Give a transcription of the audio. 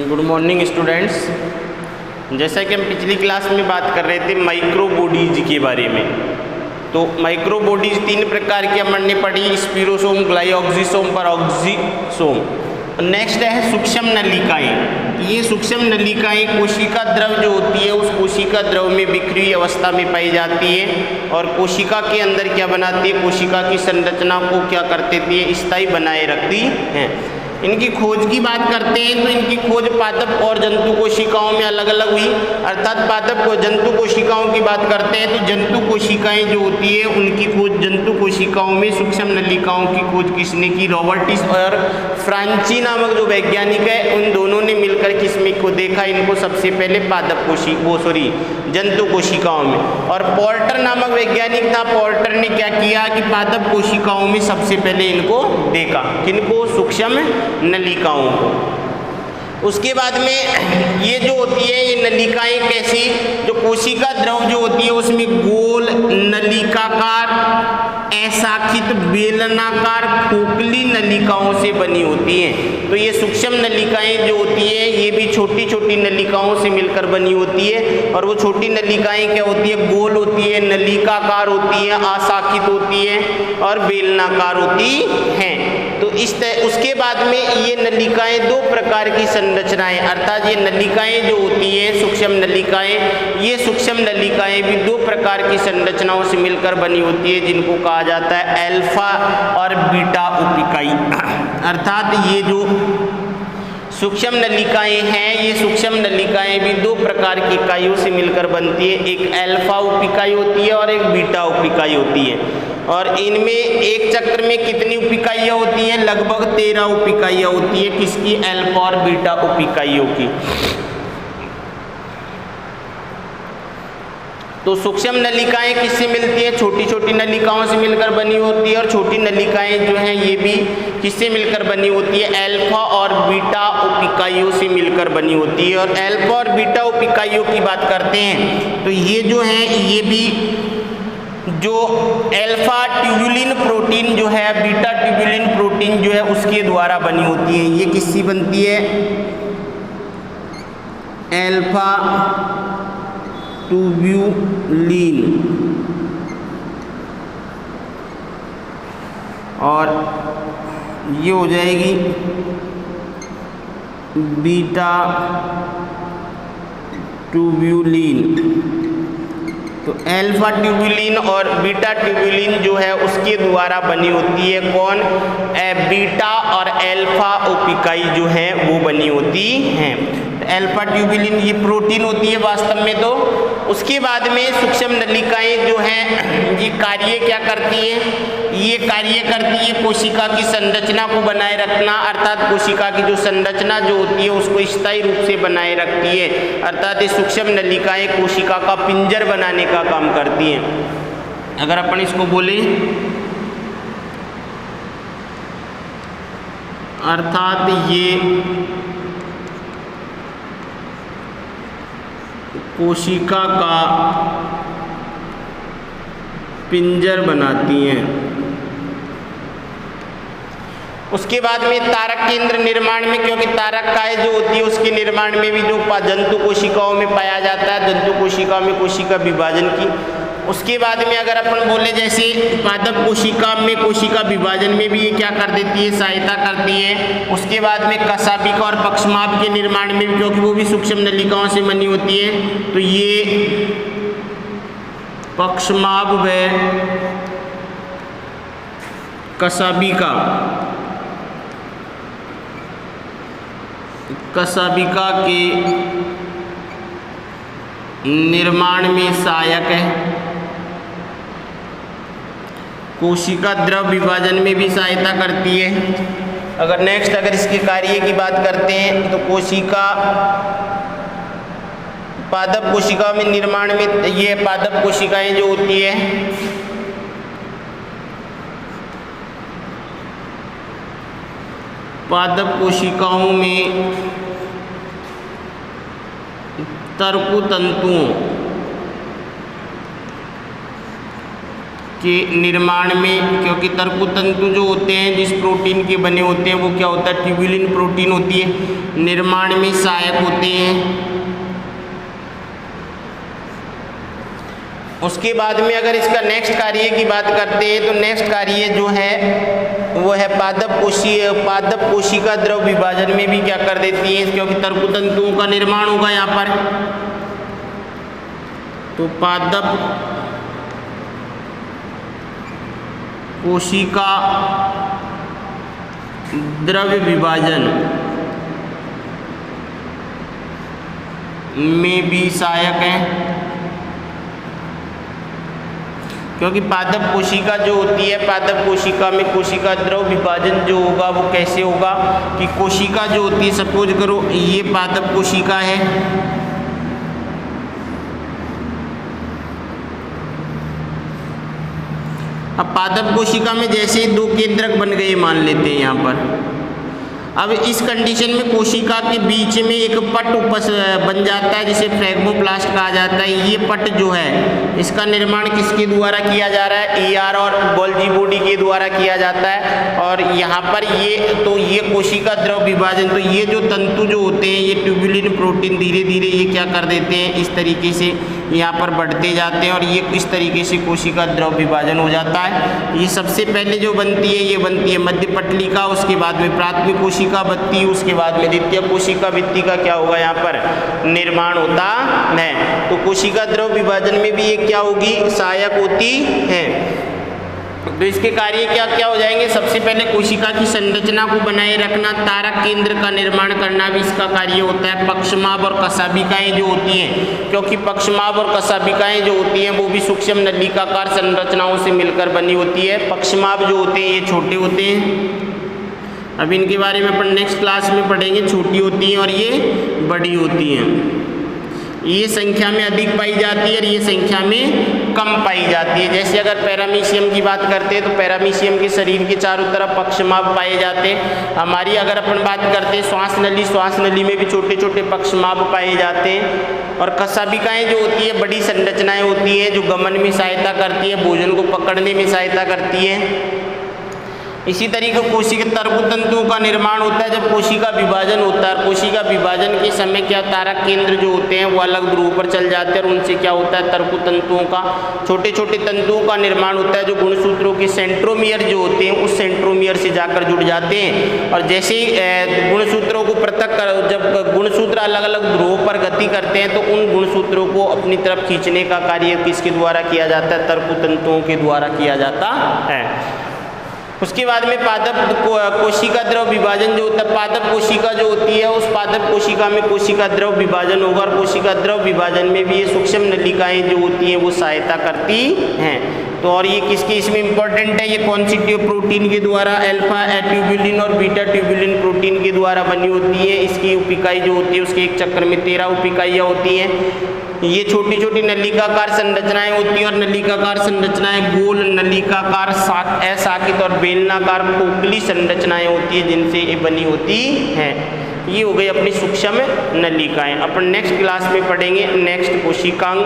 Good morning students. जैसा कि हम पिछली क्लास में बात कर रहे थे माइक्रो बॉडीज के बारे में, तो माइक्रो बॉडीज तीन प्रकार की हमने पढ़ी, स्पिरोसोम, ग्लाइऑक्सिसोम, परऑक्सिसोम। नेक्स्ट है सूक्ष्म नलिकाएं। ये सूक्ष्म नलिकाएं कोशिका द्रव जो होती है उस कोशिका द्रव में बिखरी हुई अवस्था में पाई जाती है और कोशिका के अंदर क्या बनाती है, कोशिका की संरचना को क्या करती है, स्थायी बनाए रखती है। इनकी खोज की बात करते हैं तो इनकी खोज पादप और जंतु कोशिकाओं में अलग अलग हुई। अर्थात पादप को जंतु कोशिकाओं की बात करते हैं तो जंतु कोशिकाएं जो होती है उनकी खोज जंतु कोशिकाओं में सूक्ष्म नलिकाओं की खोज किसने की, रॉबर्टिस और फ्रांची नामक जो वैज्ञानिक है उन दोनों ने मिलकर किसमें को देखा, इनको सबसे पहले पादप जंतु कोशिकाओं में। और पोर्टर नामक वैज्ञानिक था, पोर्टर ने क्या किया कि पादप कोशिकाओं में सबसे पहले इनको देखा, किनको, सूक्ष्म नलिकाओं को। उसके बाद में ये जो होती है ये नलिकाएं कैसी, जो कोशिका द्रव जो होती है उसमें गोल, नलिकाकार, अशाखित, बेलनाकार, खोखली नलिकाओं से बनी होती हैं। तो ये सूक्ष्म नलिकाएं जो होती है ये भी छोटी छोटी नलिकाओं से मिलकर बनी होती है। और वो छोटी नलिकाएं क्या होती है, गोल होती है, नलिकाकार होती है, अशाखित होती है और बेलनाकार होती हैं। तो उसके बाद में ये नलिकाएं दो प्रकार की संरचनाएं, अर्थात ये नलिकाएं जो होती है सूक्ष्म नलिकाएं, ये सूक्ष्म नलिकाएं भी दो प्रकार की संरचनाओं से मिलकर बनी होती है जिनको कहा जाता है अल्फा और बीटा उपिकाई। अर्थात ये जो सूक्ष्म नलिकाएं हैं ये सूक्ष्म नलिकाएं भी दो प्रकार की इकाइयों से मिलकर बनती है, एक अल्फा उपिकाई होती है और एक बीटा उपिकाई होती है। और इनमें एक चक्र में कितनी उपिकाइयाँ होती हैं, लगभग 13 उपिकाइयाँ होती है, किसकी, अल्फा और बीटा उपिकाइयों की। तो सूक्ष्म नलिकाएं किससे मिलती है, छोटी छोटी नलिकाओं से मिलकर बनी होती है। और छोटी नलिकाएं जो हैं ये भी किससे मिलकर बनी होती है, अल्फा और बीटा उपिकाइयों से मिलकर बनी होती है। और अल्फा और बीटा उपिकाइयों की बात करते हैं तो ये जो है ये भी जो अल्फा ट्यूबुलिन प्रोटीन जो है, बीटा ट्यूबुलिन प्रोटीन जो है उसके द्वारा बनी होती है। ये किससे बनती है, अल्फा ट्यूबुलिन, और ये हो जाएगी बीटा ट्यूबुलिन। तो अल्फा ट्यूबुलिन और बीटा ट्यूबुलिन जो है उसके द्वारा बनी होती है कौन, बीटा और अल्फा उपिकाई जो है वो बनी होती हैं। अल्फा ट्यूबुलिन ये प्रोटीन होती है वास्तव में। तो उसके बाद में सूक्ष्म नलिकाएं जो हैं ये कार्य क्या करती हैं, ये कार्य करती है कोशिका की संरचना को बनाए रखना, अर्थात कोशिका की जो संरचना जो होती है उसको स्थायी रूप से बनाए रखती है। अर्थात ये सूक्ष्म नलिकाएं कोशिका का पिंजर बनाने का काम करती हैं। अगर अपन इसको बोले अर्थात ये कोशिका का पिंजर बनाती हैं। उसके बाद में तारक केंद्र निर्माण में, क्योंकि तारक काय जो होती है उसके निर्माण में भी जो जंतु कोशिकाओं में पाया जाता है, जंतु कोशिकाओं में कोशिका विभाजन की। उसके बाद में अगर अपन बोले जैसे पादप कोशिका में कोशिका विभाजन में भी ये क्या कर देती है, सहायता करती है। उसके बाद में कशाभिका और पक्षमाभ के निर्माण में भी, क्योंकि वो भी सूक्ष्म नलिकाओं से बनी होती है, तो ये पक्षमाभ व कशाभिका के निर्माण में सहायक है। कोशिका द्रव विभाजन में भी सहायता करती है। अगर इसके कार्य की बात करते हैं तो कोशिका पादप कोशिका में निर्माण में ये पादप कोशिकाएं जो होती है पादप कोशिकाओं में तर्कु तंतुओं के निर्माण में, क्योंकि तर्कतंतु जो होते हैं जिस प्रोटीन के बने होते हैं वो क्या होता है, ट्यूबुलिन प्रोटीन होती है, निर्माण में सहायक होते हैं। उसके बाद में अगर इसका नेक्स्ट कार्य की बात करते हैं तो नेक्स्ट कार्य जो है वो है पादप कोशिका द्रव विभाजन में भी क्या कर देती है, क्योंकि तर्कतंतुओं का निर्माण होगा यहाँ पर, तो पादप कोशिका द्रव्य विभाजन में भी सहायक है, क्योंकि पादप कोशिका जो होती है, पादप कोशिका में कोशिका द्रव विभाजन जो होगा वो कैसे होगा कि कोशिका जो होती है, सपोज करो ये पादप कोशिका है, अब पादप कोशिका में जैसे ही दो केंद्रक बन गए मान लेते हैं यहाँ पर, अब इस कंडीशन में कोशिका के बीच में एक पट बन जाता है जिसे फ्रैगमोप्लास्ट कहा जाता है। ये पट जो है इसका निर्माण किसके द्वारा किया जा रहा है, ईआर और गोल्जी बॉडी के द्वारा किया जाता है। और यहाँ पर ये कोशिका द्रव विभाजन, तो ये जो तंतु जो होते हैं ये ट्यूबुलिन प्रोटीन धीरे धीरे ये क्या कर देते हैं, इस तरीके से यहाँ पर बढ़ते जाते हैं और ये इस तरीके से कोशिका द्रव विभाजन हो जाता है। ये सबसे पहले जो बनती है ये बनती है मध्य पटलिका, उसके बाद में प्राथमिक कोशिका बनती है, उसके बाद में द्वितीय कोशिका भित्ति का क्या होगा यहाँ पर निर्माण होता है। तो कोशिका द्रव विभाजन में भी ये क्या होगी, सहायक होती है। तो इसके कार्य क्या क्या हो जाएंगे, सबसे पहले कोशिका की संरचना को बनाए रखना, तारक केंद्र का निर्माण करना भी इसका कार्य होता है। पक्षमाभ और कशाभिकाएं जो होती हैं, क्योंकि पक्षमाभ और कशाभिकाएं जो होती हैं वो भी सूक्ष्म नलिकाकार संरचनाओं से मिलकर बनी होती है। पक्षमाभ जो होते हैं ये छोटे होते हैं, अब इनके बारे में अपन नेक्स्ट क्लास में पढ़ेंगे, छोटी होती हैं और ये बड़ी होती हैं। ये संख्या में अधिक पाई जाती है और ये संख्या में कम पाई जाती है। जैसे अगर पैरामीशियम की बात करते हैं तो पैरामीशियम के शरीर के चारों तरफ पक्षमाभ पाए जाते हैं। हमारी अगर अपन बात करते हैं श्वास नली में भी छोटे छोटे पक्षमाभ पाए जाते हैं। और कशाभिकाएं जो होती है बड़ी संरचनाएं होती हैं जो गमन में सहायता करती है, भोजन को पकड़ने में सहायता करती है। इसी तरीके कोशिका तर्कतंतुओं का निर्माण होता है जब कोशिका विभाजन होता है। कोशिका विभाजन के समय क्या तारक केंद्र जो होते हैं वो अलग ध्रुव पर चल जाते हैं और उनसे क्या होता है, तर्कतंतुओं का छोटे छोटे तंतुओं का निर्माण होता है जो गुणसूत्रों के सेंट्रोमियर जो होते हैं उस सेंट्रोमियर से जाकर जुड़ जाते हैं। और जैसे ही गुणसूत्रों को पृथक कर, जब गुणसूत्र अलग अलग ध्रुवों पर गति करते हैं तो उन गुणसूत्रों को अपनी तरफ खींचने का कार्य किसके द्वारा किया जाता है, तर्कतंतुओं के द्वारा किया जाता है। उसके बाद में पादप कोशिका द्रव विभाजन जो होता है, पादप कोशिका जो होती है उस पादप कोशिका में कोशिका द्रव विभाजन होगा और कोशिका द्रव विभाजन में भी ये सूक्ष्म नलिकाएं जो होती हैं वो सहायता करती हैं। तो और ये किसकी इसमें इंपॉर्टेंट है, ये कॉन्स्टिट्यूटिव प्रोटीन के द्वारा अल्फा ट्यूबुलिन और बीटा ट्यूबुलिन प्रोटीन के द्वारा बनी होती है। इसकी उपिकाई जो होती है उसके एक चक्र में 13 उपिकाइयाँ होती हैं। ये छोटी छोटी नलिकाकार संरचनाएं होती हैं और नलिकाकार संरचनाएं गोल नलिकाकार असाकित और बेलनाकार खोखली संरचनाएं होती है जिनसे ये बनी होती हैं। ये हो गई अपनी सूक्ष्म नलिकाएं। अपन नेक्स्ट क्लास में पढ़ेंगे नेक्स्ट कोशिकांग।